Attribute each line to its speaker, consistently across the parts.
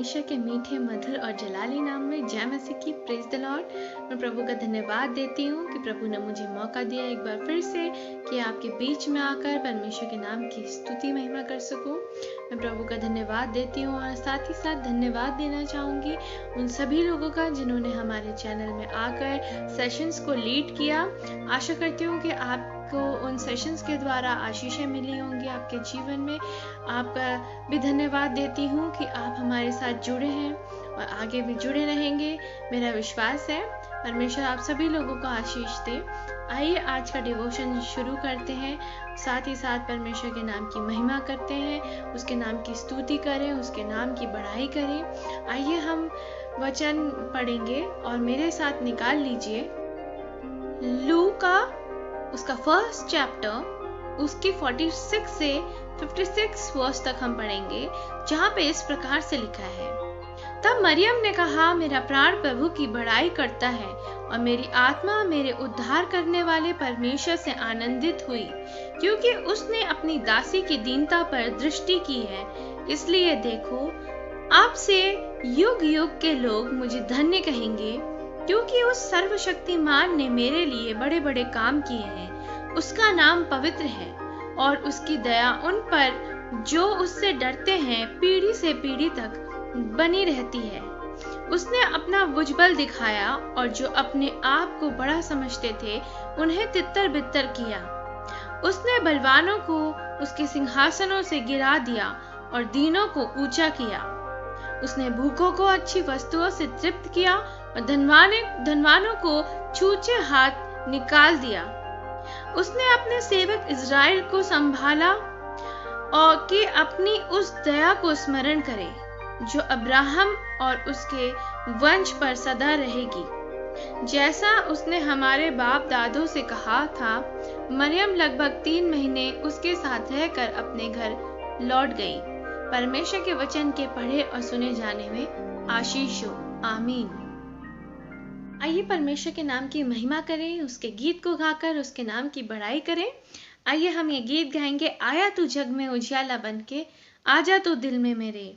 Speaker 1: परमेश्वर के मीठे मधुर और जलाली नाम में जय मसीह की। Praise the Lord. मैं प्रभु का धन्यवाद देती हूँ कि प्रभु ने मुझे मौका दिया एक बार फिर से कि आपके बीच में आकर परमेश्वर के नाम की स्तुति महिमा कर सकूँ। मैं प्रभु का धन्यवाद देती हूँ और साथ ही साथ धन्यवाद देना चाहूँगी उन सभी लोगों का जिन्होंने हमारे चैनल में आकर सेशंस को लीड किया। आशा करती हूँ कि आपको उन सेशंस के द्वारा आशीषें मिली होंगी आपके जीवन में। आपका भी धन्यवाद देती हूँ कि आप हमारे साथ जुड़े हैं और आगे भी जुड़े रहेंगे। मेरा विश्वास है परमेश्वर आप सभी लोगों को आशीष दे। आइए आज का डिवोशन शुरू करते हैं। साथ ही साथ परमेश्वर के नाम की महिमा करते हैं, उसके नाम की स्तुति करें, उसके नाम की बढ़ाई करें। आइए हम वचन पढ़ेंगे और मेरे साथ निकाल लीजिए लूका उसका फर्स्ट चैप्टर, उसकी 46 से 56 वर्स तक हम पढ़ेंगे, जहाँ पे इस प्रकार से लिखा है। तब मरियम ने कहा, मेरा प्राण प्रभु की बड़ाई करता है और मेरी आत्मा मेरे उद्धार करने वाले परमेश्वर से आनंदित हुई, क्योंकि उसने अपनी दासी की दीनता पर दृष्टि की है। इसलिए देखो, अब से युग युग के लोग मुझे धन्य कहेंगे, क्योंकि उस सर्वशक्तिमान ने मेरे लिए बड़े बड़े काम किए हैं। उसका नाम पवित्र है और उसकी दया उन पर जो उससे डरते हैं पीढ़ी से पीढ़ी तक बनी रहती है। उसने अपना भुजबल दिखाया और जो अपने आप को बड़ा समझते थे उन्हें तितर बितर किया। उसने बलवानों को उसके सिंहासनों से गिरा दिया और दीनों को ऊंचा किया। उसने भूखों को अच्छी वस्तुओं से तृप्त किया और धनवानों को छूछे हाथ निकाल दिया। उसने अपने सेवक इज़राइल को संभाला और कि अपनी उस दया को स्मरण करे जो अब्राहम और उसके वंश पर सदा रहेगी, जैसा उसने हमारे बाप दादों से कहा था। मरियम लगभग 3 महीने उसके साथ रहकर अपने घर लौट गई। परमेश्वर के वचन के पढ़े और सुने जाने में आशीष हो। आमीन। आइए परमेश्वर के नाम की महिमा करें, उसके गीत को गाकर उसके नाम की बड़ाई करें। आइए हम ये गीत गाएंगे, आया तू जग में उजियाला बनके, आजा तू दिल में मेरे।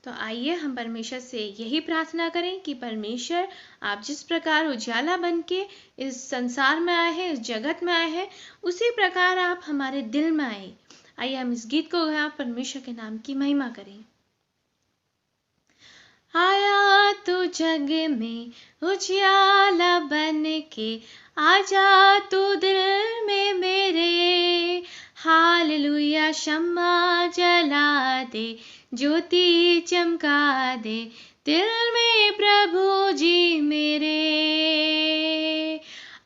Speaker 1: तो आइए हम परमेश्वर से यही प्रार्थना करें कि परमेश्वर आप जिस प्रकार उजाला बनके इस संसार में आए हैं, इस जगत में आए हैं, उसी प्रकार आप हमारे दिल में आए। आइए हम इस गीत को गाएं, परमेश्वर के नाम की महिमा करें। आया तू जग में उजियाला बन के, आजा तू दिल में मेरे। हालेलुया, शम्मा जला दे, ज्योति चमका दे, दिल में प्रभु जी मेरे।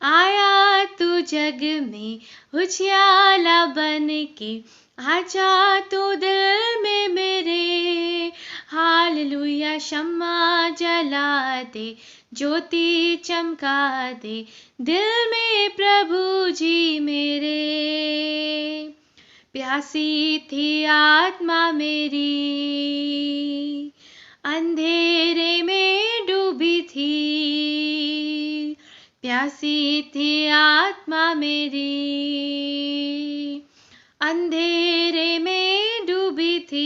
Speaker 1: आया तू जग में उजियाला बन के, आजा तू दिल में मेरे। हालेलुया, शम्मा जला दे, ज्योति चमका दे, दिल में प्रभु जी मेरे। प्यासी थी आत्मा मेरी, अंधेरे में डूबी थी। प्यासी थी आत्मा मेरी, अंधेरे में डूबी थी।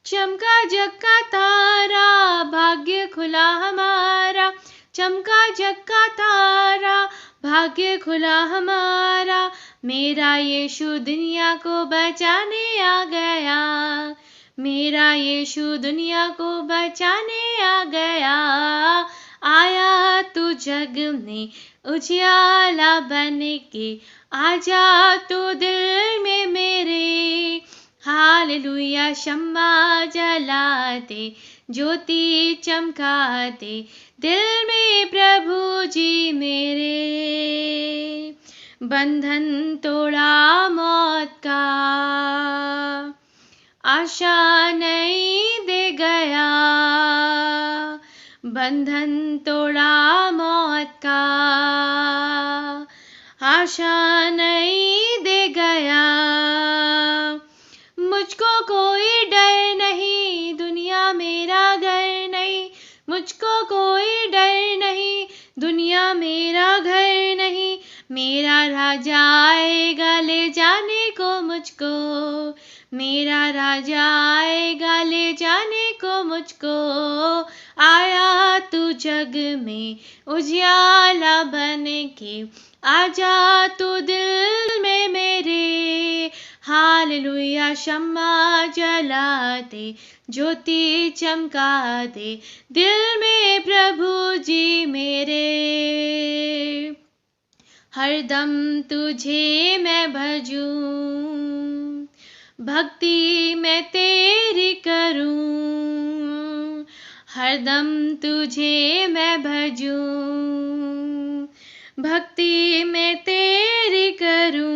Speaker 1: चमका जग का तारा, भाग्य खुला हमारा। चमका जग का तारा, भाग्य खुला हमारा। मेरा यीशु दुनिया को बचाने आ गया। मेरा यीशु दुनिया को बचाने आ गया। आया तू जग में उजियाला बन के, आजा तू दिल में मेरे। हालेलुया, शम्मा जला दे, ज्योति चमका दे, दिल में प्रभु जी मेरे। बंधन तोड़ा मौत का, आशा नहीं दे गया। बंधन तोड़ा मौत का, आशा नहीं दे गया। मुझको कोई डर नहीं, दुनिया मेरा घर नहीं। मुझको कोई डर नहीं, दुनिया मेरा घर नहीं। मेरा राजा आएगा ले जाने को मुझको। मेरा राजा आएगा ले जाने को मुझको, आया तू जग में उजियाला बन के, आजा तू दिल में मेरे, हालेलुया। शम्मा जला दे, ज्योति चमका दे, दिल में प्रभु जी मेरे। हरदम तुझे मैं भजूं, भक्ति मैं तेरी करूं, हरदम तुझे मैं भजूं, भक्ति मैं तेरी करूं।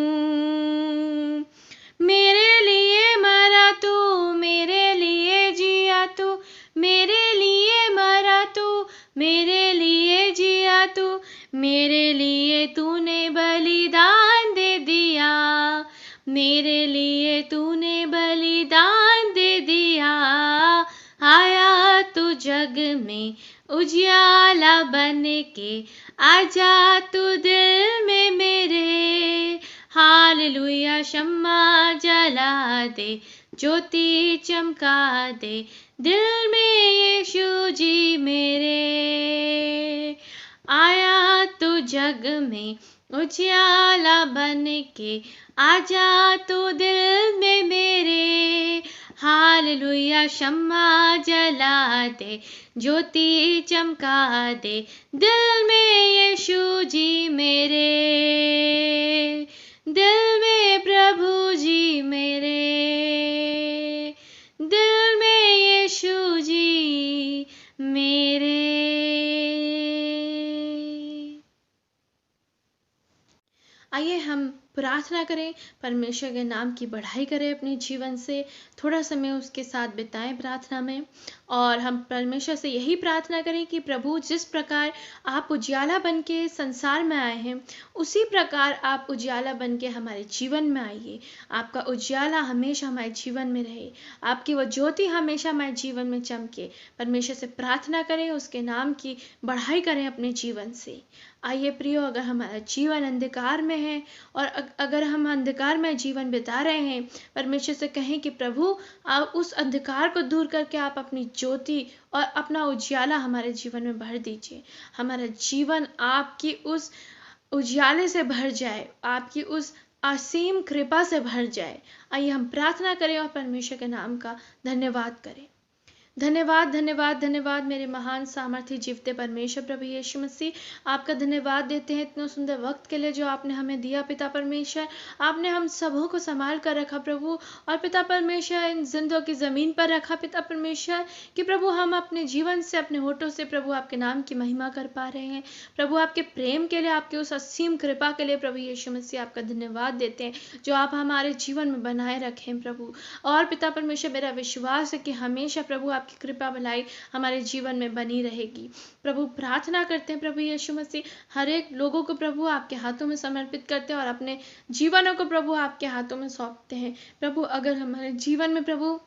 Speaker 1: मेरे लिए मरा तू, मेरे लिए जिया तू, मेरे लिए मरा तू, मेरे लिए जिया तू, मेरे लिए तूने बलिदान दे दिया, मेरे लिए तूने बलिदान दे दिया। आया तू जग में उजियाला बन के, आजा तू दिल में मेरे, हालेलुया। शम्मा जला दे, ज्योति चमका दे, दिल में यीशु जी मेरे। आया तू जग में उजियाला बन के, आजा तू दिल में मेरे, हालेलुया। शम्मा जला दे, ज्योति चमका दे, दिल में यीशु जी मेरे, दिल में प्रभु जी मेरे, दिल में यीशु जी मेरे। आइए हम प्रार्थना करें, परमेश्वर के नाम की बढ़ाई करें अपने जीवन से, थोड़ा समय उसके साथ बिताएं प्रार्थना में। और हम परमेश्वर से यही प्रार्थना करें कि प्रभु जिस प्रकार आप उजियाला बन के संसार में आए हैं, उसी प्रकार आप उजियाला बन के हमारे जीवन में आइए। आपका उजियाला हमेशा हमारे जीवन में रहे, आपकी वो ज्योति हमेशा हमारे जीवन में चमके। परमेश्वर से प्रार्थना करें, उसके नाम की बढ़ाई करें अपने जीवन से। आइए प्रियो, अगर हमारा जीवन अंधकार में है और अगर हम अंधकार में जीवन बिता रहे हैं, परमेश्वर से कहें कि प्रभु आप उस अंधकार को दूर करके आप अपनी ज्योति और अपना उजियाला हमारे जीवन में भर दीजिए। हमारा जीवन आपकी उस उजियाले से भर जाए, आपकी उस असीम कृपा से भर जाए। आइए हम प्रार्थना करें और परमेश्वर के नाम का धन्यवाद करें। धन्यवाद धन्यवाद धन्यवाद मेरे महान सामर्थ्य जीवते परमेश्वर प्रभु यीशु मसीह, आपका धन्यवाद देते हैं इतने सुंदर वक्त के लिए जो आपने हमें दिया। पिता परमेश्वर, आपने हम सबों को संभाल कर रखा प्रभु, और पिता परमेश्वर इन जिंदों की ज़मीन पर रखा पिता परमेश्वर, कि प्रभु हम अपने जीवन से, अपने होठों से प्रभु आपके नाम की महिमा कर पा रहे हैं। प्रभु आपके प्रेम के लिए, आपके उस असीम कृपा के लिए प्रभु यीशु मसीह आपका धन्यवाद देते हैं जो आप हमारे जीवन में बनाए रखें प्रभु। और पिता परमेश्वर, मेरा विश्वास है कि हमेशा प्रभु की कृपा भलाई हमारे जीवन में बनी रहेगी। प्रभु प्रार्थना करते हैं प्रभु यीशु मसीह, हर एक लोगों को प्रभु आपके हाथों में समर्पित करते हैं और अपने जीवनों को प्रभु आपके हाथों में सौंपते हैं। प्रभु अगर हमारे जीवन में प्रभु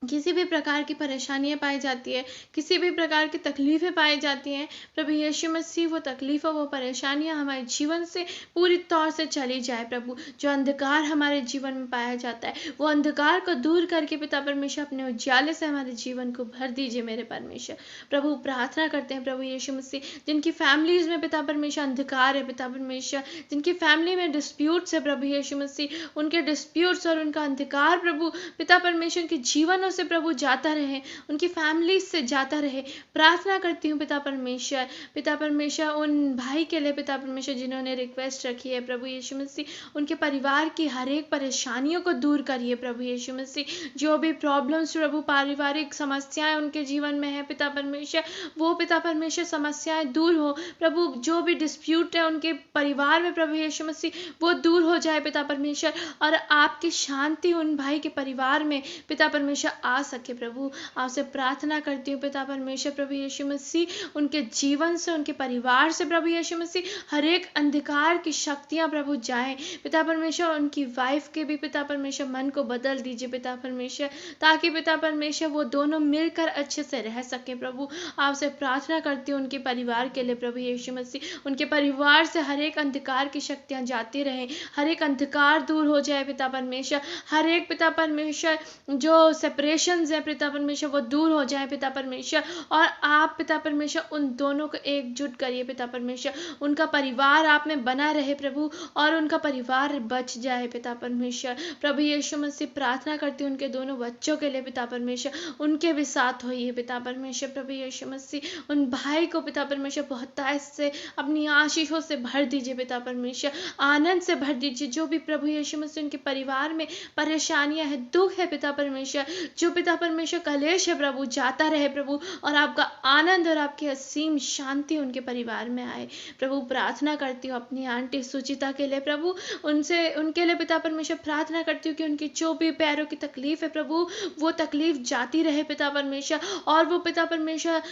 Speaker 1: किसी भी प्रकार की परेशानियां पाई जाती है, किसी भी प्रकार की तकलीफें पाई जाती हैं, प्रभु यीशु मसीह वो तकलीफें, वो परेशानियां हमारे जीवन से पूरी तौर से चली जाए। प्रभु जो अंधकार हमारे जीवन में पाया जाता है, वो अंधकार को दूर करके पिता परमेश्वर अपने उजियाले से हमारे जीवन को भर दीजिए मेरे परमेश्वर। प्रभु प्रार्थना करते हैं प्रभु यीशु मसीह, जिनकी फैमिलीज में पिता परमेश्वर अंधकार है, पिता परमेश्वर जिनकी फैमिली में डिस्प्यूट्स है प्रभु यीशु मसीह, उनके डिस्प्यूट्स और उनका अंधकार प्रभु पिता परमेश्वर के जीवन से प्रभु जाता रहे, उनकी फैमिली से जाता रहे। प्रार्थना करती हूँ पिता परमेश्वर उन भाई के लिए पिता परमेश्वर जिन्होंने रिक्वेस्ट रखी है प्रभु यीशु मसीह, उनके परिवार की हर एक परेशानियों को दूर करिए प्रभु यीशु मसीह। जो भी प्रॉब्लम्स प्रभु, पारिवारिक समस्याएं उनके जीवन में है पिता परमेश्वर, वो पिता परमेश्वर समस्याएं दूर हो प्रभु। जो भी डिस्प्यूट है उनके परिवार में प्रभु यीशु मसीह, वो दूर हो जाए पिता परमेश्वर, और आपकी शांति उन भाई के परिवार में पिता परमेश्वर आ सके प्रभु। आपसे प्रार्थना करती हूँ पिता परमेश्वर प्रभु यीशु मसीह उनके जीवन से, उनके परिवार से प्रभु यीशु मसीह हर एक अंधकार की शक्तियां प्रभु जाएं पिता परमेश्वर। उनकी वाइफ के भी पिता परमेश्वर मन को बदल दीजिए पिता परमेश्वर, ताकि पिता परमेश्वर वो दोनों मिलकर अच्छे से रह सके प्रभु। आपसे प्रार्थना करती हूँ उनके परिवार के लिए प्रभु यीशु मसीह, उनके परिवार से हर एक अंधकार की शक्तियां जाती रहें, हर एक अंधकार दूर हो जाए पिता परमेश्वर। हर एक पिता परमेश्वर जो सेपरेशन है पिता परमेश्वर वो दूर हो जाए पिता परमेश्वर, और आप पिता परमेश्वर उन दोनों को एकजुट करिए पिता परमेश्वर। उनका परिवार आप में बना रहे प्रभु, और उनका परिवार बच जाए पिता परमेश्वर। प्रभु यीशु मसीह प्रार्थना करती हूँ उनके दोनों बच्चों के लिए पिता परमेश्वर, उनके भी साथ होइए पिता परमेश्वर। प्रभु यीशु मसीह उन भाई को पिता परमेश्वर बहुतायत से अपनी आशीषों से भर दीजिए पिता परमेश्वर, आनंद से भर दीजिए। जो भी प्रभु यीशु मसीह उनके परिवार में परेशानियां है, दुख है पिता परमेश्वर, जो पिता परमेश्वर कलेश है प्रभु, जाता रहे प्रभु, और आपका आनंद और आपकी असीम शांति उनके परिवार में आए प्रभु। प्रार्थना करती हूँ अपनी आंटी सुचिता के लिए प्रभु, उनके लिए पिता परमेश्वर प्रार्थना करती हूँ कि उनकी जो भी पैरों की तकलीफ है प्रभु, वो तकलीफ जाती रहे पिता परमेश्वर, और वो पिता परमेश्वर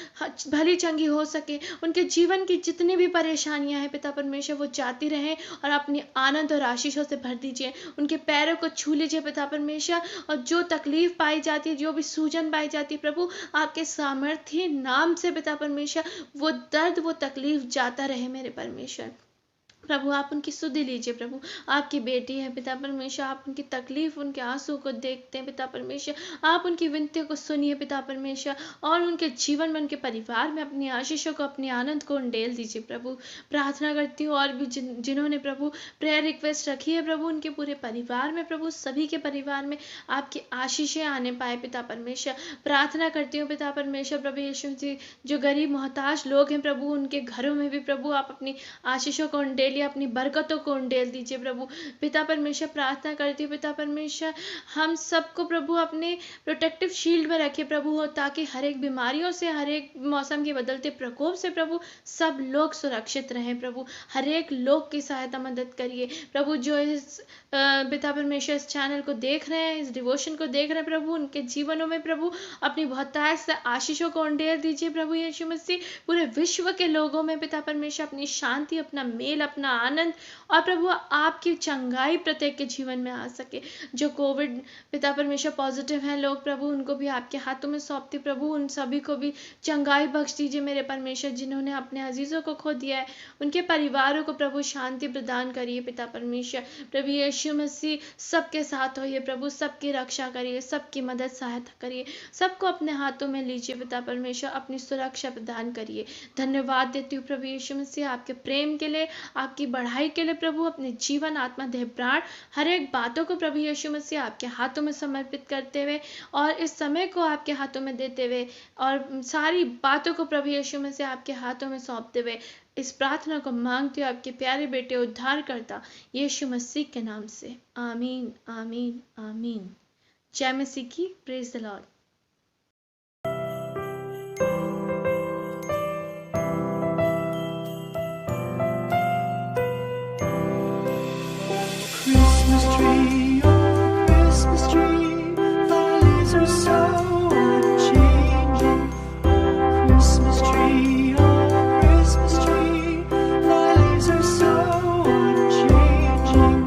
Speaker 1: भली चंगी हो सके। उनके जीवन की जितनी भी परेशानियां हैं पिता परमेश्वर वो जाती रहें, और अपनी आनंद और आशीषों से भर दीजिए। उनके पैरों को छू लीजिए पिता परमेश्वर, और जो तकलीफ पाई जाती है, जो भी सूजन पाई जाती है प्रभु, आपके सामर्थ्य नाम से पिता परमेश्वर वो दर्द, वो तकलीफ जाता रहे मेरे परमेश्वर। प्रभु आप उनकी सुधि लीजिए प्रभु। आपकी बेटी है पिता परमेश्वर, आप उनकी तकलीफ, उनके आंसू को देखते हैं पिता परमेश्वर। आप उनकी विनतियों को सुनिए पिता परमेश्वर, और उनके जीवन में, उनके परिवार में अपनी आशीषों को, अपने आनंद को उंडेल दीजिए प्रभु। प्रार्थना करती हूँ और भी जिन्होंने प्रभु प्रेयर रिक्वेस्ट रखी है प्रभु, उनके पूरे परिवार में प्रभु, सभी के परिवार में आपकी आशीषें आने पाए पिता परमेश्वर। प्रार्थना करती हूँ पिता परमेश्वर प्रभु यीशु जी, जो गरीब मोहताज लोग हैं प्रभु, उनके घरों में भी प्रभु आप अपनी आशीषों को उंडेल, अपनी बरकतों को उंडेल दीजिए प्रभु। पिता परमेश्वर प्रार्थना करती हूँ पिता परमेश्वर, हम सबको प्रभु अपने प्रोटेक्टिव शील्ड में रखे प्रभु, हो ताकि हर एक बीमारियों से, हर एक मौसम के बदलते प्रकोप से प्रभु सब लोग सुरक्षित रहें प्रभु। हर एक लोग की सहायता मदद करिए प्रभु, जो इस पिता परमेश्वर इस चैनल को देख रहे हैं, इस डिवोशन को देख रहे हैं प्रभु, उनके जीवनों में प्रभु अपनी बहुतायत से आशीषों को उंडेल दीजिए प्रभु यीशु मसीह। पूरे विश्व के लोगों में पिता परमेश्वर अपनी शांति, अपना मेल, अपना आनंद और प्रभु आपकी चंगाई प्रत्येक के जीवन में आ सके। जो कोविड पिता परमेश्वर पॉजिटिव हैं लोग प्रभु, उनको भी आपके हाथों में सौंपती प्रभु, उन सभी को भी चंगाई बख्श दीजिए मेरे परमेश्वर। जिन्होंने अपने अजीजों को खो दिया है, उनके परिवारों को प्रभु शांति प्रदान करिए पिता परमेश्वर। प्रभु यीशु मसीह सबके साथ होइए प्रभु, सबकी रक्षा करिए, सबकी मदद सहायता करिए, सबको अपने हाथों में लीजिए पिता परमेश्वर, अपनी सुरक्षा प्रदान करिए। धन्यवाद देती हूँ प्रभु यीशु मसीह आपके प्रेम के लिए, आपकी बढ़ाई के लिए प्रभु। अपने जीवन, आत्मा, देह, प्राण, हर एक बातों को प्रभु यीशु मसीह आपके हाथों में समर्पित करते हुए और इस समय को आपके हाथों में देते हुए और सारी बातों को प्रभु यीशु मसीह आपके हाथों में सौंपते हुए इस प्रार्थना को मांगते हो आपके प्यारे बेटे उद्धार करता यीशु मसीह के नाम से, आमीन आमीन आमीन। जय मसीह की। Praise the Lord.
Speaker 2: Tree, oh Christmas tree, thy leaves are so unchanging. Christmas tree, oh Christmas tree, thy leaves are so unchanging.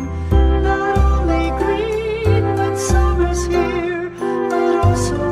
Speaker 2: Not only green when summer's here, but also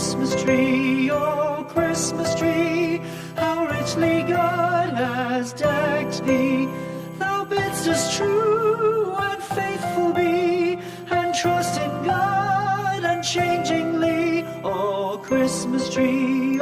Speaker 2: Christmas tree, oh Christmas tree, how richly God has decked thee. Thou bidst us true and faithful be, and trust in God unchangingly. Oh Christmas tree,